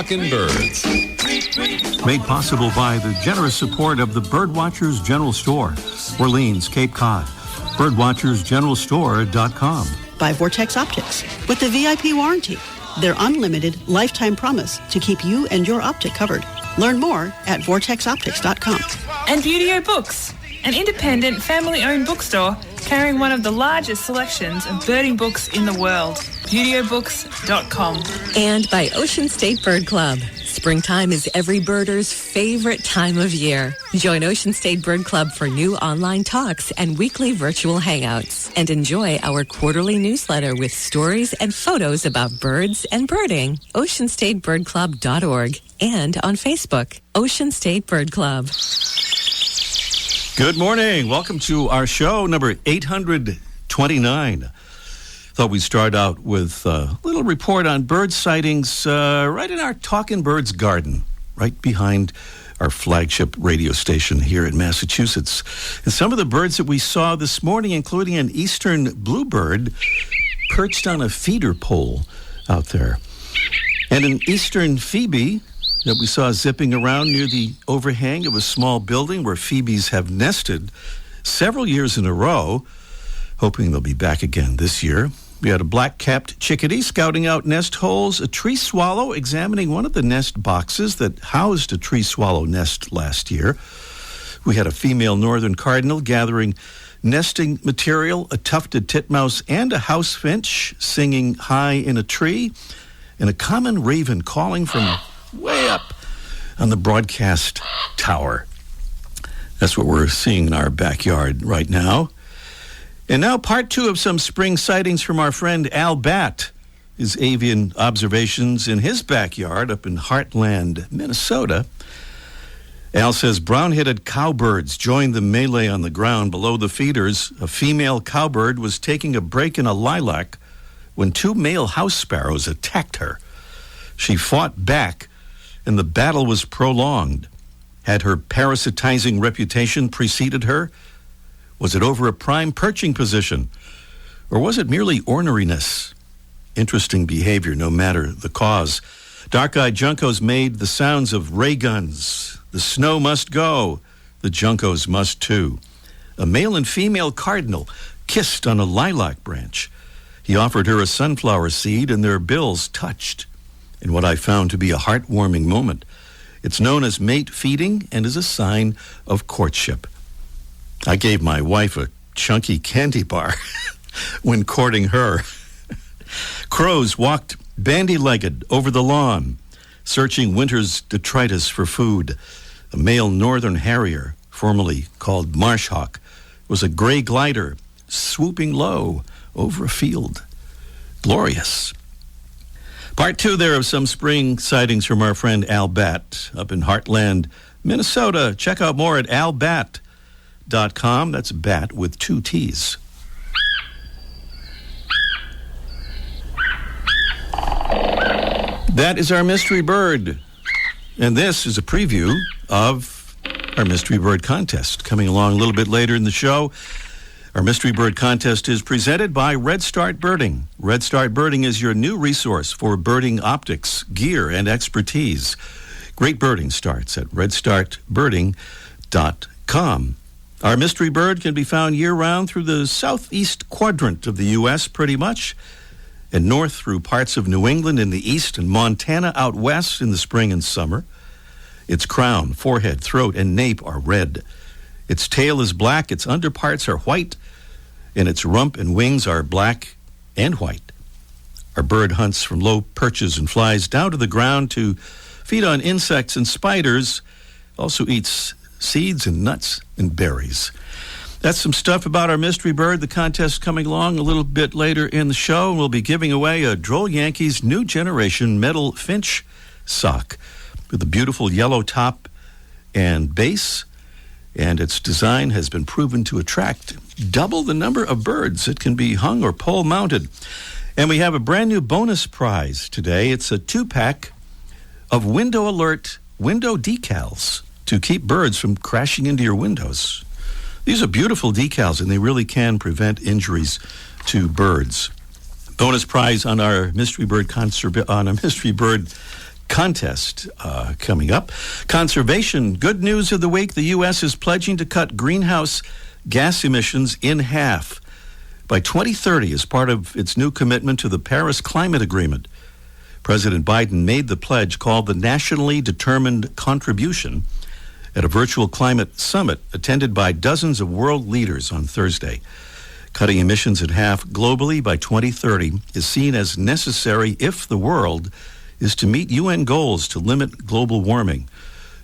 Talkin' Birds. Made possible by the generous support of the Birdwatchers General Store, Orleans, Cape Cod. Birdwatchersgeneralstore.com. By Vortex Optics with the VIP warranty, their unlimited lifetime promise to keep you and your optic covered. Learn more at vortexoptics.com. And Beautyo Books, an independent family-owned bookstore carrying one of the largest selections of birding books in the world. BeautyOBooks.com. And by Ocean State Bird Club. Springtime is every birder's favorite time of year. Join Ocean State Bird Club for new online talks and weekly virtual hangouts. And enjoy our quarterly newsletter with stories and photos about birds and birding. OceanStateBirdClub.org and on Facebook, Ocean State Bird Club. Good morning. Welcome to our show, number 829. Thought we'd start out with a little report on bird sightings right in our Talkin' Birds garden, right behind our flagship radio station here in Massachusetts. And some of the birds that we saw this morning, including an eastern bluebird perched on a feeder pole out there, and an eastern phoebe that we saw zipping around near the overhang of a small building where phoebes have nested several years in a row, hoping they'll be back again this year. We had a black-capped chickadee scouting out nest holes, a tree swallow examining one of the nest boxes that housed a tree swallow nest last year. We had a female northern cardinal gathering nesting material, a tufted titmouse, and a house finch singing high in a tree, and a common raven calling from way up on the broadcast tower. That's what we're seeing in our backyard right now. And now part two of some spring sightings from our friend Al Batt, his avian observations in his backyard up in Heartland, Minnesota. Al says brown-headed cowbirds joined the melee on the ground below the feeders. A female cowbird was taking a break in a lilac when two male house sparrows attacked her. She fought back, and the battle was prolonged. Had her parasitizing reputation preceded her? Was it over a prime perching position? Or was it merely orneriness? Interesting behavior, no matter the cause. Dark-eyed juncos made the sounds of ray guns. The snow must go. The juncos must too. A male and female cardinal kissed on a lilac branch. He offered her a sunflower seed, and their bills touched in what I found to be a heartwarming moment. It's known as mate feeding and is a sign of courtship. I gave my wife a chunky candy bar when courting her. Crows walked bandy-legged over the lawn, searching winter's detritus for food. A male northern harrier, formerly called marsh hawk, was a gray glider swooping low over a field. Glorious. Part two there of some spring sightings from our friend Al Batt up in Heartland, Minnesota. Check out more at albat.com. That's bat with two T's. That is our mystery bird. And this is a preview of our mystery bird contest coming along a little bit later in the show. Our mystery bird contest is presented by Red Start Birding. Red Start Birding is your new resource for birding optics, gear, and expertise. Great birding starts at redstartbirding.com. Our mystery bird can be found year-round through the southeast quadrant of the U.S., pretty much, and north through parts of New England in the east and Montana out west in the spring and summer. Its crown, forehead, throat, and nape are red. Its tail is black, its underparts are white, and its rump and wings are black and white. Our bird hunts from low perches and flies down to the ground to feed on insects and spiders, also eats seeds and nuts and berries. That's some stuff about our mystery bird. The contest coming along a little bit later in the show, and we'll be giving away a Droll Yankees New Generation metal Finch sock with a beautiful yellow top and base, and its design has been proven to attract double the number of birds. It can be hung or pole mounted. And we have a brand new bonus prize today. It's a 2-pack of Window Alert window decals to keep birds from crashing into your windows. These are beautiful decals, and they really can prevent injuries to birds. Bonus prize on our mystery bird contest coming up. Conservation, good news of the week. The U.S. is pledging to cut greenhouse gas emissions in half by 2030 as part of its new commitment to the Paris Climate Agreement. President Biden made the pledge called the Nationally Determined Contribution at a virtual climate summit attended by dozens of world leaders on Thursday. Cutting emissions in half globally by 2030 is seen as necessary if the world is to meet UN goals to limit global warming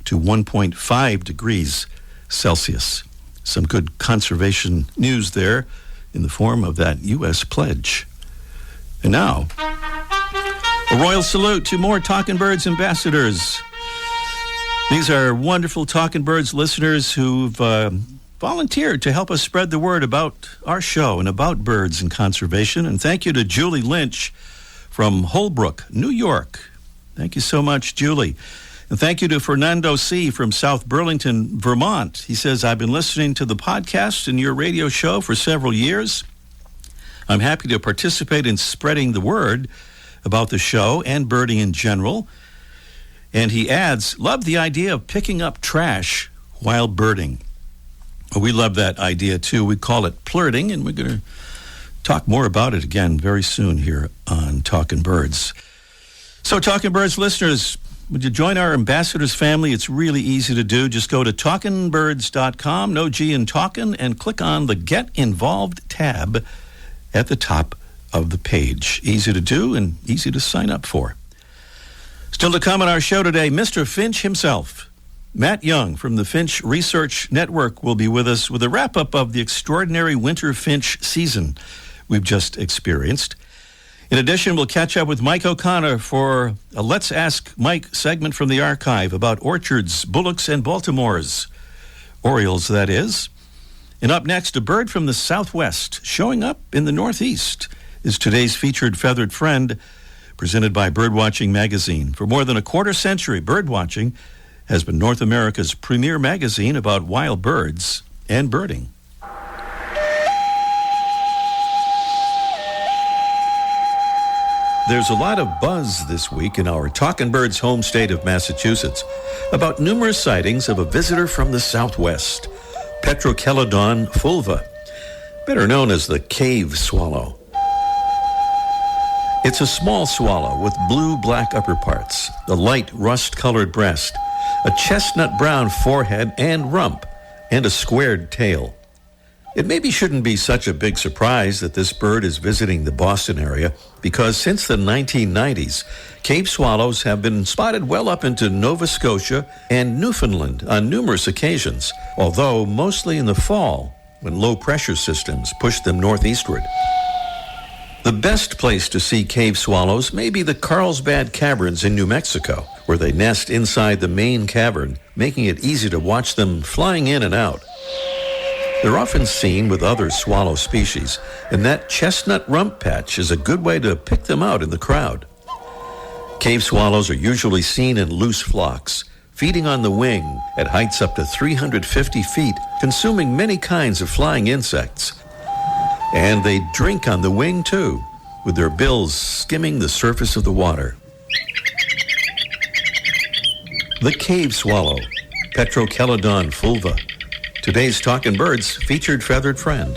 to 1.5 degrees Celsius. Some good conservation news there in the form of that U.S. pledge. And now, a royal salute to more Talking Birds ambassadors. These are wonderful Talking Birds listeners who've volunteered to help us spread the word about our show and about birds and conservation. And thank you to Julie Lynch from Holbrook, New York. Thank you so much, Julie. And thank you to Fernando C. from South Burlington, Vermont. He says, I've been listening to the podcast and your radio show for several years. I'm happy to participate in spreading the word about the show and birding in general. And he adds, love the idea of picking up trash while birding. Well, we love that idea too. We call it plurting, and we're going to talk more about it again very soon here on Talking Birds. So Talking Birds listeners, would you join our ambassadors family? It's really easy to do. Just go to talkingbirds.com, no G in talkin', and click on the Get Involved tab at the top of the page. Easy to do and easy to sign up for. Still to come on our show today, Mr. Finch himself. Matt Young from the Finch Research Network will be with us with a wrap-up of the extraordinary winter finch season we've just experienced. In addition, we'll catch up with Mike O'Connor for a Let's Ask Mike segment from the archive about orchards, bullocks, and Baltimore's. Orioles, that is. And up next, a bird from the Southwest showing up in the Northeast is today's featured feathered friend, presented by Birdwatching Magazine. For more than a quarter century, Birdwatching has been North America's premier magazine about wild birds and birding. There's a lot of buzz this week in our Talkin' Birds home state of Massachusetts about numerous sightings of a visitor from the Southwest, Petrochelidon fulva, better known as the cave swallow. It's a small swallow with blue-black upper parts, a light rust-colored breast, a chestnut-brown forehead and rump, and a squared tail. It maybe shouldn't be such a big surprise that this bird is visiting the Boston area, because since the 1990s, cave swallows have been spotted well up into Nova Scotia and Newfoundland on numerous occasions, although mostly in the fall when low-pressure systems push them northeastward. The best place to see cave swallows may be the Carlsbad Caverns in New Mexico, where they nest inside the main cavern, making it easy to watch them flying in and out. They're often seen with other swallow species, and that chestnut rump patch is a good way to pick them out in the crowd. Cave swallows are usually seen in loose flocks, feeding on the wing at heights up to 350 feet, consuming many kinds of flying insects. And they drink on the wing, too, with their bills skimming the surface of the water. The cave swallow, Petrochelidon fulva. Today's Talkin' Birds featured feathered friend.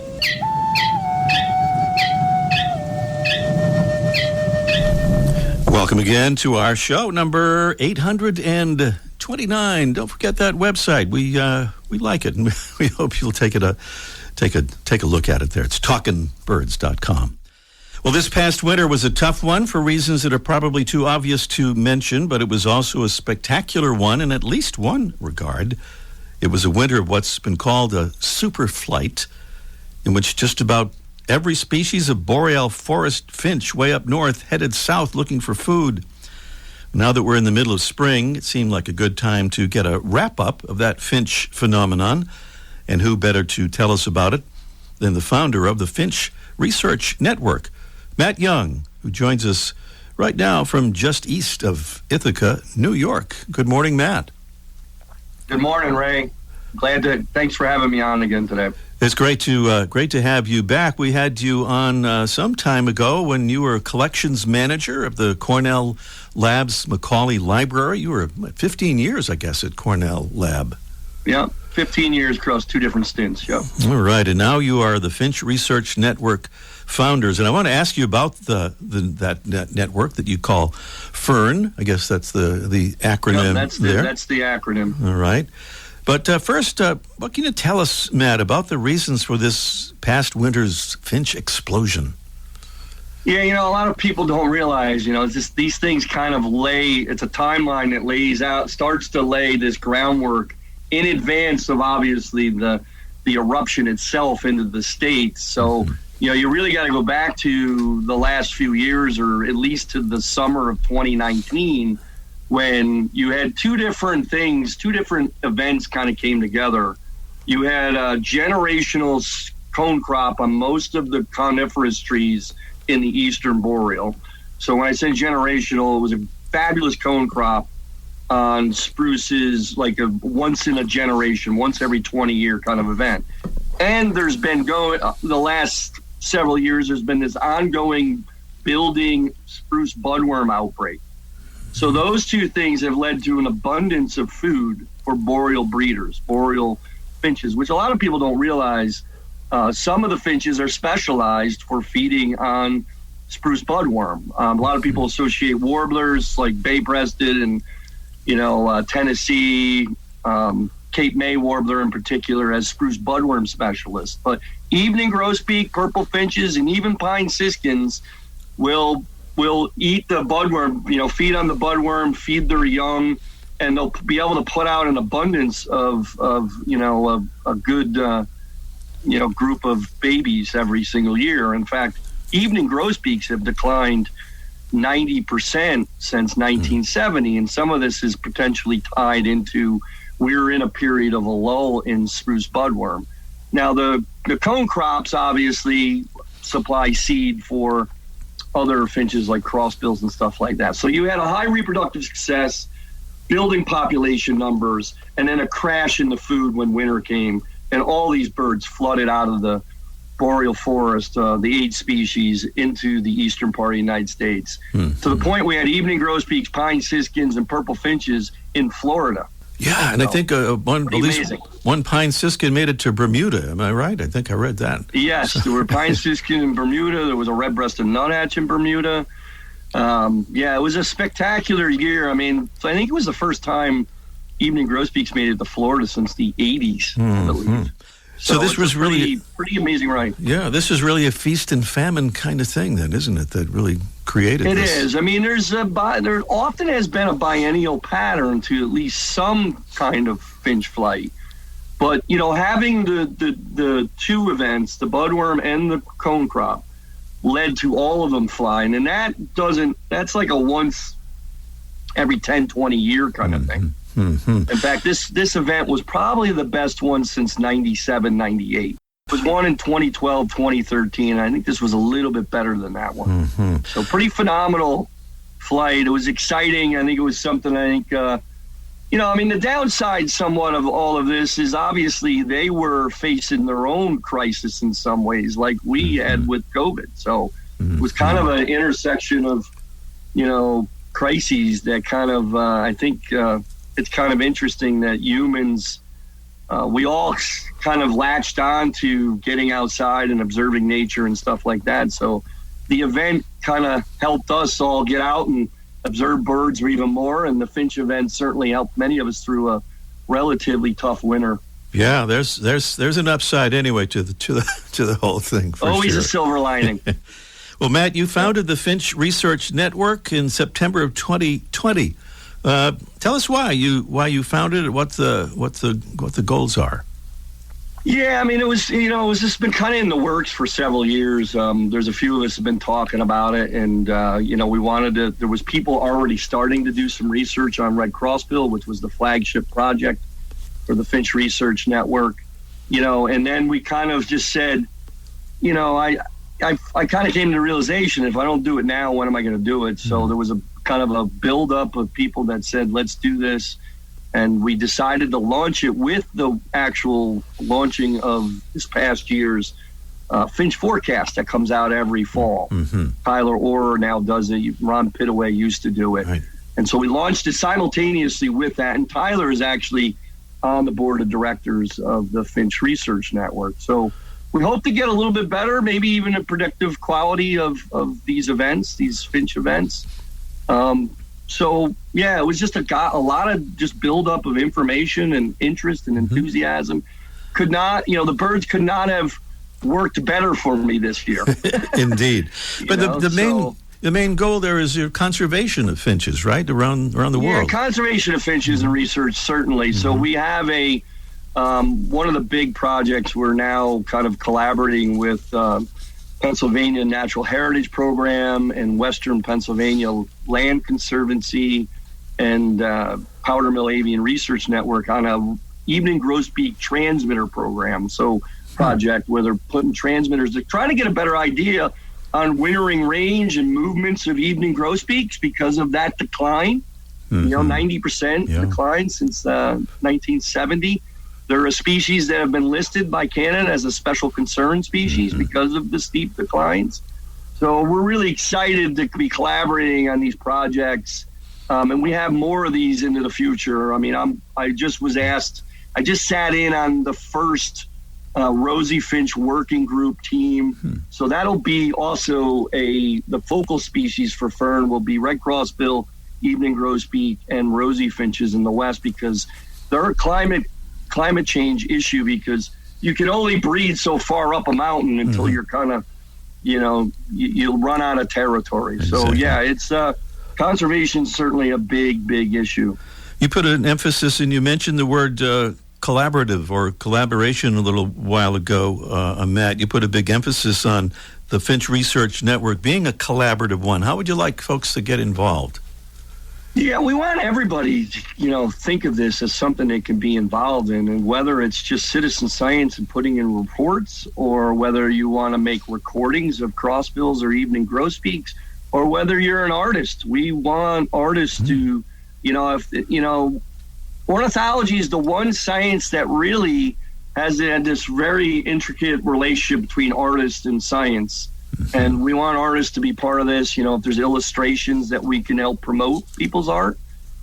Welcome again to our show, number 829. Don't forget that website. We like it, and we hope you'll take a look at it there. It's talkingbirds.com. Well, this past winter was a tough one for reasons that are probably too obvious to mention, but it was also a spectacular one in at least one regard. It was a winter of what's been called a super flight, in which just about every species of boreal forest finch way up north headed south looking for food. Now that we're in the middle of spring, it seemed like a good time to get a wrap-up of that finch phenomenon. And who better to tell us about it than the founder of the Finch Research Network, Matt Young, who joins us right now from just east of Ithaca, New York. Good morning, Matt. Good morning, Ray. Thanks for having me on again today. It's great to have you back. We had you on some time ago when you were collections manager of the Cornell Lab's Macaulay Library. You were 15 years, I guess, at Cornell Lab. Yeah, 15 years across 2 different stints. Yeah. All right, and now you are the Finch Research Network founders, and I want to ask you about that network that you call FERN. I guess that's the acronym. Yeah, that's the acronym. All right. But first, what can you tell us, Matt, about the reasons for this past winter's finch explosion? Yeah, a lot of people don't realize, it's just these things kind of it's a timeline that starts to lay this groundwork in advance of obviously the eruption itself into the States. So, you really got to go back to the last few years, or at least to the summer of 2019, when you had 2 different events kind of came together. You had a generational cone crop on most of the coniferous trees in the eastern boreal. So when I say generational, it was a fabulous cone crop on spruces, like a once in a generation, once every 20 year kind of event. And there's been the last several years, there's been this ongoing building spruce budworm outbreak. So those 2 things have led to an abundance of food for boreal breeders, boreal finches, which a lot of people don't realize. Some of the finches are specialized for feeding on spruce budworm. A lot of people associate warblers like bay-breasted and, Tennessee, Cape May warbler in particular as spruce budworm specialists. But evening grosbeak, purple finches, and even pine siskins will eat the budworm, feed on the budworm, feed their young, and they'll be able to put out an abundance of a good, group of babies every single year. In fact, evening grosbeaks have declined 90% since 1970, and some of this is potentially tied into we're in a period of a lull in spruce budworm. Now, the cone crops obviously supply seed for other finches like crossbills and stuff like that. So you had a high reproductive success, building population numbers, and then a crash in the food when winter came, and all these birds flooded out of the boreal forest, the 8 species, into the eastern part of the United States. To the point we had evening grosbeaks, pine siskins, and purple finches in Florida. Yeah, and I think one pine siskin made it to Bermuda. Am I right? I think I read that. Yes, there were pine siskin in Bermuda. There was a red-breasted nuthatch in Bermuda. It was a spectacular year. I think it was the first time evening grosbeaks made it to Florida since the 80s, I believe. So this was really pretty amazing, right? Yeah, this is really a feast and famine kind of thing, then, isn't it? That really created this. It is. There often has been a biennial pattern to at least some kind of finch flight, but having the 2 events, the budworm and the cone crop, led to all of them flying, and that's like a once every 10, 20 year kind of thing. In fact, this event was probably the best one since 97, 98. It was one in 2012, 2013. I think this was a little bit better than that one. So pretty phenomenal flight. It was exciting. I think it was something the downside somewhat of all of this is obviously they were facing their own crisis in some ways, like we had with COVID. So it was kind of an intersection of, crises that kind of, I think, it's kind of interesting that humans, we all kind of latched on to getting outside and observing nature and stuff like that. So the event kind of helped us all get out and observe birds even more. And the finch event certainly helped many of us through a relatively tough winter. Yeah, there's an upside anyway to the whole thing. Always a silver lining. Well, Matt, you founded the Finch Research Network in September of 2020. Tell us why you founded it. What the goals are. Yeah, it was just been kind of in the works for several years. There's a few of us have been talking about it, and we wanted to. There was people already starting to do some research on red crossbill, which was the flagship project for the Finch Research Network. And then we kind of just said, I kind of came to the realization, if I don't do it now, when am I going to do it? So there was a kind of a buildup of people that said, let's do this. And we decided to launch it with the actual launching of this past year's Finch forecast that comes out every fall. Mm-hmm. Tyler Orr now does it. Ron Pittaway used to do it. Right. And so we launched it simultaneously with that. And Tyler is actually on the board of directors of the Finch Research Network. So we hope to get a little bit better, maybe even a predictive quality of these events, these Finch events. So, yeah, it was just a lot of just buildup of information and interest and enthusiasm. The birds could not have worked better for me this year. Indeed. But the main goal there is your conservation of finches, right, around the world? Yeah, conservation of finches and research, certainly. Mm-hmm. So we have one of the big projects we're now kind of collaborating with Pennsylvania Natural Heritage Program and Western Pennsylvania Land Conservancy and Powder Mill Avian Research Network on a evening grosbeak transmitter program. So project where they're putting transmitters. They're trying to get a better idea on wintering range and movements of evening grosbeaks because of that decline. 90% decline since 1970. They're a species that have been listed by Canada as a special concern species because of the steep declines. So we're really excited to be collaborating on these projects. And we have more of these into the future. I mean, I just sat in on the first Rosy Finch working group team. So that'll be also the focal species for fern will be red crossbill, evening grosbeak, and rosy finches in the West because they're a climate change issue because you can only breed so far up a mountain until you're kind of, you'll run out of territory. Exactly. So yeah, it's conservation is certainly a big, big issue. You put an emphasis, and you mentioned the word collaborative or collaboration a little while ago, Matt. You put a big emphasis on the Finch Research Network being a collaborative one. How would you like folks to get involved? Yeah, we want everybody to, think of this as something they can be involved in, and whether it's just citizen science and putting in reports, or whether you want to make recordings of crossbills or evening grosbeaks, or whether you're an artist. We want artists to, ornithology is the one science that really has this very intricate relationship between artists and science. And we want artists to be part of this. If there's illustrations that we can help promote people's art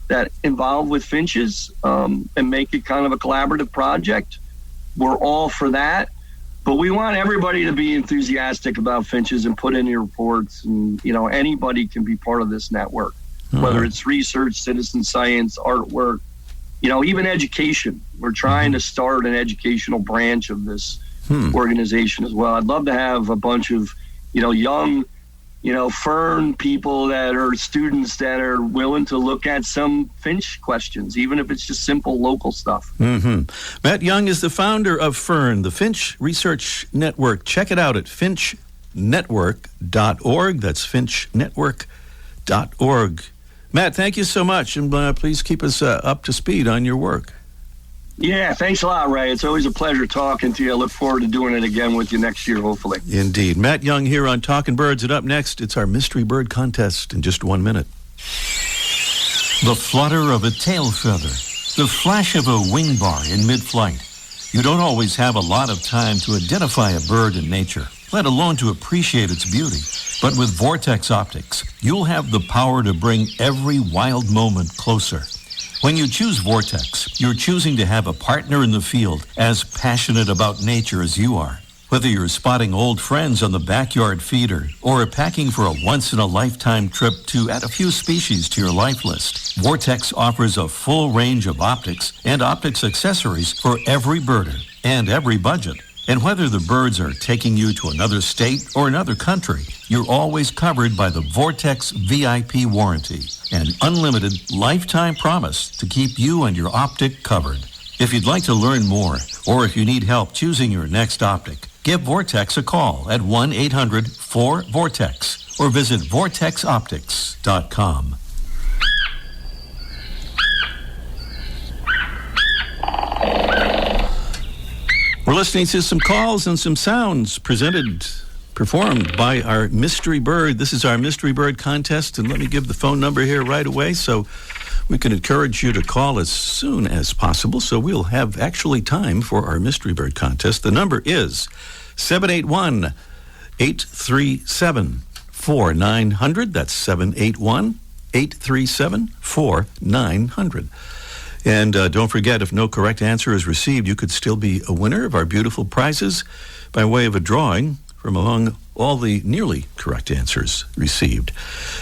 that involve with finches and make it kind of a collaborative project, we're all for that. But we want everybody to be enthusiastic about finches and put in your reports. And, anybody can be part of this network, whether it's research, citizen science, artwork, even education. We're trying to start an educational branch of this organization as well. I'd love to have a bunch of young, fern people that are students that are willing to look at some finch questions, even if it's just simple local stuff. Matt Young is the founder of Fern, the Finch Research Network. Check it out at finchnetwork.org. That's finchnetwork.org. Matt, thank you so much, and please keep us up to speed on your work. Yeah, thanks a lot, Ray. It's always a pleasure talking to you. I look forward to doing it again with you next year, hopefully. Indeed. Matt Young here on Talking Birds, and up next, it's our Mystery Bird Contest in just 1 minute. The flutter of a tail feather, the flash of a wing bar in mid-flight. You don't always have a lot of time to identify a bird in nature, let alone to appreciate its beauty. But with Vortex Optics, you'll have the power to bring every wild moment closer. When you choose Vortex, you're choosing to have a partner in the field as passionate about nature as you are. Whether you're spotting old friends on the backyard feeder or packing for a once-in-a-lifetime trip to add a few species to your life list, Vortex offers a full range of optics and optics accessories for every birder and every budget. And whether the birds are taking you to another state or another country, you're always covered by the Vortex VIP warranty, an unlimited lifetime promise to keep you and your optic covered. If you'd like to learn more, or if you need help choosing your next optic, give Vortex a call at 1-800-4VORTEX or visit vortexoptics.com. We're listening to some calls and some sounds performed by our mystery bird. This is our mystery bird contest, and let me give the phone number here right away so we can encourage you to call as soon as possible, so we'll have actually time for our Mystery Bird contest. The number is 781-837-4900. That's 781-837-4900. And don't forget, if no correct answer is received, you could still be a winner of our beautiful prizes by way of a drawing from among all the nearly correct answers received.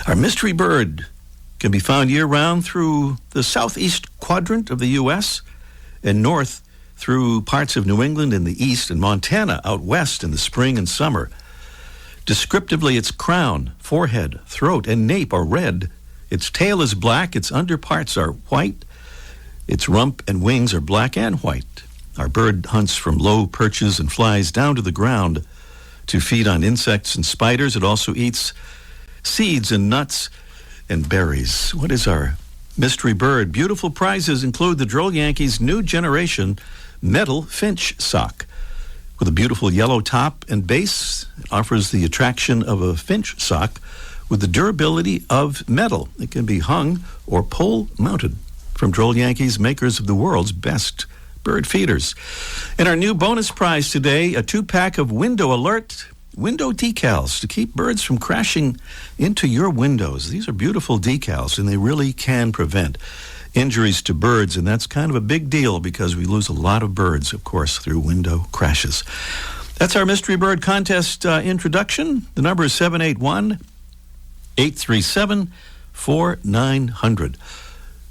Our Mystery Bird can be found year-round through the southeast quadrant of the U.S. and north through parts of New England in the east and Montana out west in the spring and summer. Descriptively, its crown, forehead, throat, and nape are red. Its tail is black. Its underparts are white. Its rump and wings are black and white. Our bird hunts from low perches and flies down to the ground to feed on insects and spiders. It also eats seeds and nuts and berries. What is our Mystery Bird? Beautiful prizes include the Droll Yankees' new generation metal Finch sock. With a beautiful yellow top and base, it offers the attraction of a Finch sock with the durability of metal. It can be hung or pole mounted. From Droll Yankees, makers of the world's best bird feeders. And our new bonus prize today, a 2-pack of Window Alert window decals to keep birds from crashing into your windows. These are beautiful decals, and they really can prevent injuries to birds, and that's kind of a big deal because we lose a lot of birds, of course, through window crashes. That's our Mystery Bird contest introduction. The number is 781-837-4900.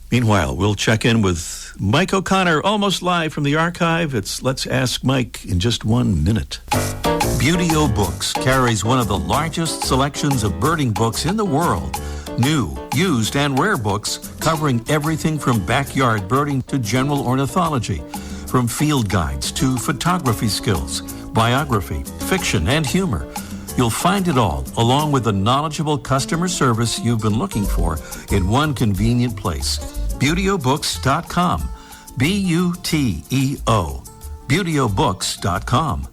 Meanwhile, we'll check in with Mike O'Connor, almost live from the archive. It's Let's Ask Mike in just 1 minute. Beauty-O Books carries one of the largest selections of birding books in the world. New, used, and rare books covering everything from backyard birding to general ornithology, from field guides to photography skills, biography, fiction, and humor. You'll find it all, along with the knowledgeable customer service you've been looking for in one convenient place. BeautyOBooks.com. B-U-T-E-O. BeautyOBooks.com.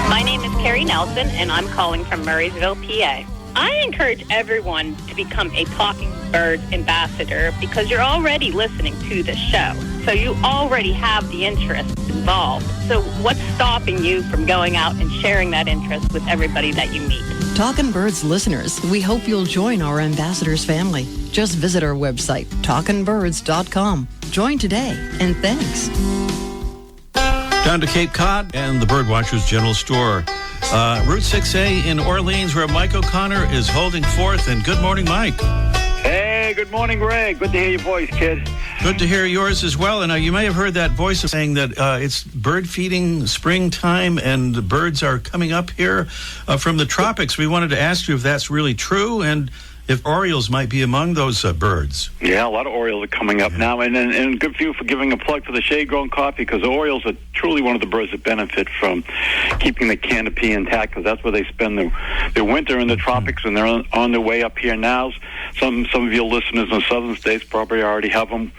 My name is Carrie Nelson, and I'm calling from Murraysville, PA. I encourage everyone to become a Talking Bird ambassador because you're already listening to the show. So you already have the interest involved. So what's stopping you from going out and sharing that interest with everybody that you meet? Talkin' Birds listeners, we hope you'll join our ambassadors family. Just visit our website, talkinbirds.com. Join today, and thanks. Down to Cape Cod and the Birdwatchers General Store. Route 6A in Orleans, where Mike O'Connor is holding forth. And good morning, Mike. Hey, good morning, Greg. Good to hear your voice, kid. Good to hear yours as well. And you may have heard that voice saying that it's bird feeding springtime and the birds are coming up here from the tropics. We wanted to ask you if that's really true and if orioles might be among those birds. Yeah, a lot of orioles are coming up now. And good for you for giving a plug for the shade-grown coffee, because the orioles are truly one of the birds that benefit from keeping the canopy intact, because that's where they spend their winter in the tropics, and they're on their way up here now. Some of your listeners in the southern states probably already have them.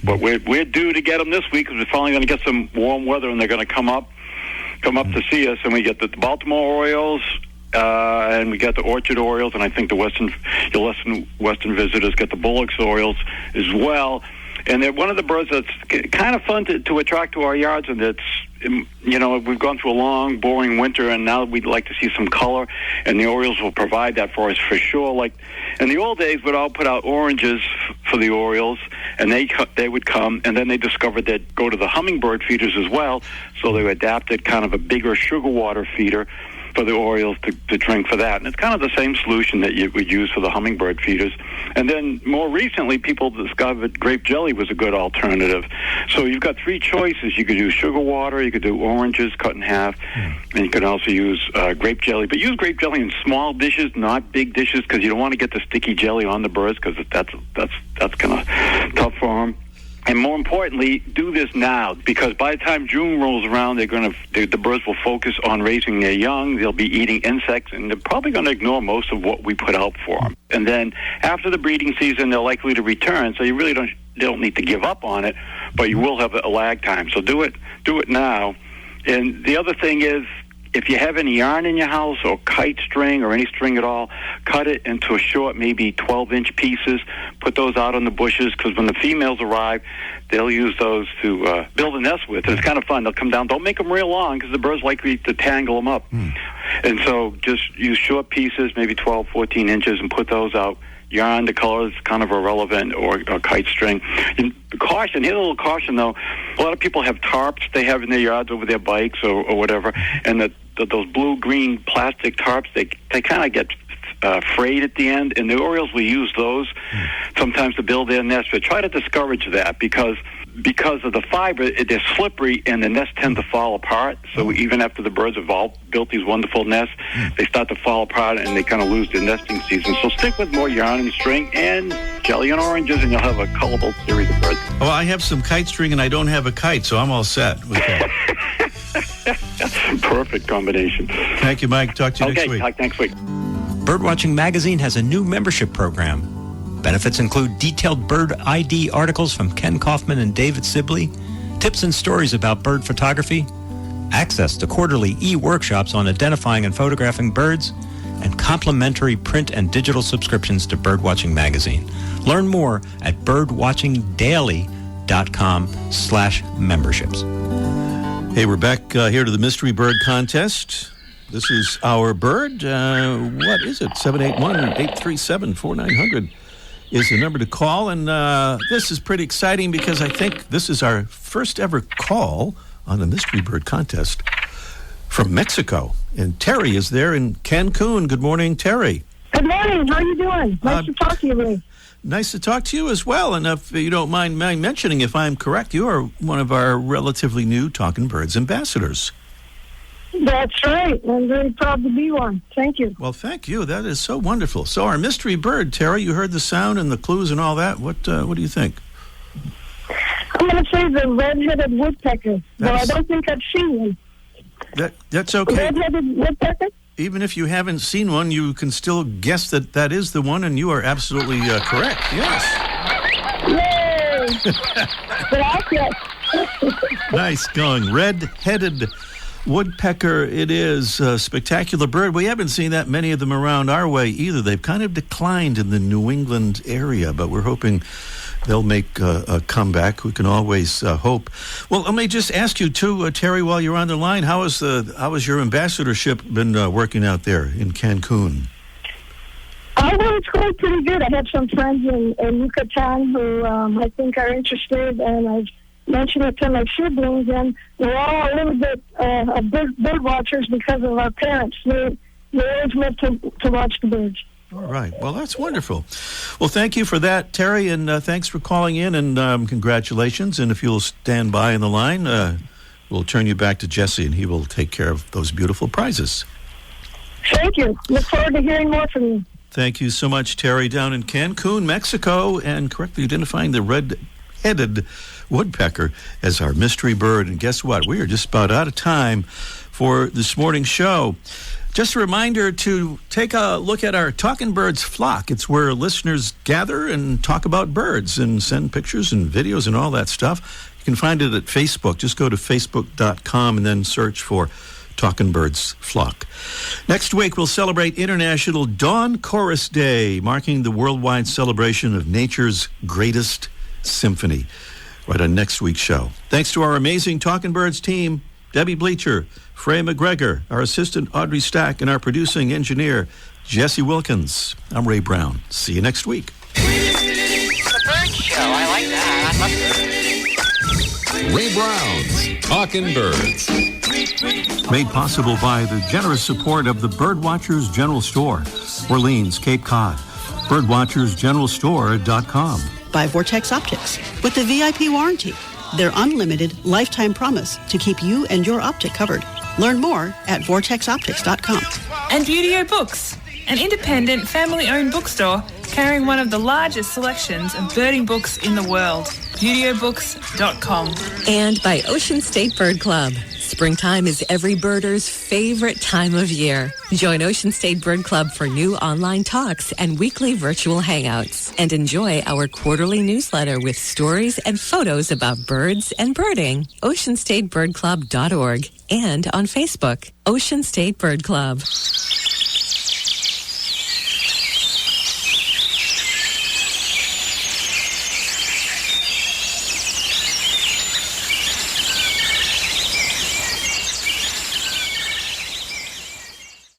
But we're due to get them this week, because we're finally going to get some warm weather, and they're going to come up to see us. And we get the Baltimore orioles, and we got the orchard orioles, and I think your western visitors get the Bullock's orioles as well. And they're one of the birds that's kind of fun to attract to our yards, and it's, we've gone through a long, boring winter, and now we'd like to see some color, and the orioles will provide that for us for sure. Like in the old days, we'd all put out oranges for the orioles, and they would come, and then they discovered they'd go to the hummingbird feeders as well, so they adapted kind of a bigger sugar water feeder for the orioles to drink for that. And it's kind of the same solution that you would use for the hummingbird feeders. And then more recently, people discovered grape jelly was a good alternative. So you've got three choices. You could use sugar water, you could do oranges cut in half, and you could also use grape jelly. But use grape jelly in small dishes, not big dishes, because you don't want to get the sticky jelly on the birds, because that's kind of tough for them. And more importantly, do this now, because by the time June rolls around, the birds will focus on raising their young. They'll be eating insects, and they're probably going to ignore most of what we put out for them. And then after the breeding season, they're likely to return. So you really don't need to give up on it, but you will have a lag time. So do it now. And the other thing is, if you have any yarn in your house or kite string or any string at all, cut it into a short, maybe 12-inch pieces. Put those out on the bushes, because when the females arrive, they'll use those to build a nest with. And it's kind of fun. They'll come down. Don't make them real long, because the birds likely to tangle them up. And so just use short pieces, maybe 12, 14 inches, and put those out. Yarn, the color is kind of irrelevant, or kite string. And caution, here's a little caution, though. A lot of people have tarps they have in their yards over their bikes or whatever, and those blue-green plastic tarps, they kind of get frayed at the end, and the orioles will use those sometimes to build their nest. But try to discourage that, because of the fiber, they're slippery, and the nests tend to fall apart. So even after the birds have all built these wonderful nests, they start to fall apart, and they kind of lose their nesting season. So stick with more yarn and string and jelly and oranges, and you'll have a colorful series of birds. Oh, I have some kite string, and I don't have a kite, so I'm all set with that. Perfect combination. Thank you, Mike. Talk to you next week. Okay, talk next week. Birdwatching Magazine has a new membership program. Benefits include detailed bird ID articles from Ken Kaufman and David Sibley, tips and stories about bird photography, access to quarterly e-workshops on identifying and photographing birds, and complimentary print and digital subscriptions to Birdwatching Magazine. Learn more at birdwatchingdaily.com/memberships. Hey, we're back here to the Mystery Bird Contest. This is our bird. What is it? 781-837-4900 is the number to call. And this is pretty exciting, because I think this is our first ever call on the Mystery Bird Contest from Mexico. And Terry is there in Cancun. Good morning, Terry. Good morning. How are you doing? Nice to talk to you, Ray. Nice to talk to you as well. And if you don't mind mentioning, if I'm correct, you are one of our relatively new Talking Birds ambassadors. That's right. I'm very proud to be one. Thank you. Well, thank you. That is so wonderful. So our mystery bird, Terry, you heard the sound and the clues and all that. What do you think? I'm going to say the red-headed woodpecker. Well, I don't think I've seen one. That's okay. Red-headed woodpecker? Even if you haven't seen one, you can still guess that is the one, and you are absolutely correct. Yes. Yay! Gracias. Nice going. Red-headed woodpecker, it is a spectacular bird. We haven't seen that many of them around our way either. They've kind of declined in the New England area, but we're hoping they'll make a comeback. We can always hope. Well, let me just ask you too, Terry, while you're on the line, how has your ambassadorship been working out there in Cancun? Well, it's going pretty good. I have some friends in Yucatan who I think are interested, and I've mentioned it to my siblings, and we're all a little bit of bird watchers because of our parents. They always love to watch the birds. All right. Well, that's wonderful. Well, thank you for that, Terry, and thanks for calling in, and congratulations. And if you'll stand by on the line, we'll turn you back to Jesse, and he will take care of those beautiful prizes. Thank you. Look forward to hearing more from you. Thank you so much, Terry, down in Cancun, Mexico, and correctly identifying the red-headed woodpecker as our mystery bird. And guess what? We are just about out of time for this morning's show. Just a reminder to take a look at our Talking Birds flock. It's where listeners gather and talk about birds and send pictures and videos and all that stuff. You can find it at Facebook. Just go to facebook.com and then search for Talking Birds flock. Next week, we'll celebrate International Dawn Chorus Day, marking the worldwide celebration of nature's greatest symphony. Right on next week's show. Thanks to our amazing Talking Birds team, Debbie Bleacher, Frey McGregor, our assistant Audrey Stack, and our producing engineer, Jesse Wilkins. I'm Ray Brown. See you next week. The Bird Show. I like that. Ray Brown's Talking Birds. Made possible by the generous support of the Birdwatchers General Store, Orleans, Cape Cod. Birdwatchersgeneralstore.com. By Vortex Optics with the VIP warranty, their unlimited lifetime promise to keep you and your optic covered. Learn more at vortexoptics.com. And Beautyo Books, an independent family-owned bookstore carrying one of the largest selections of birding books in the world. BeautyOBooks.com. And by Ocean State Bird Club. Springtime is every birder's favorite time of year. Join Ocean State Bird Club for new online talks and weekly virtual hangouts. And enjoy our quarterly newsletter with stories and photos about birds and birding. OceanStateBirdClub.org and on Facebook, Ocean State Bird Club.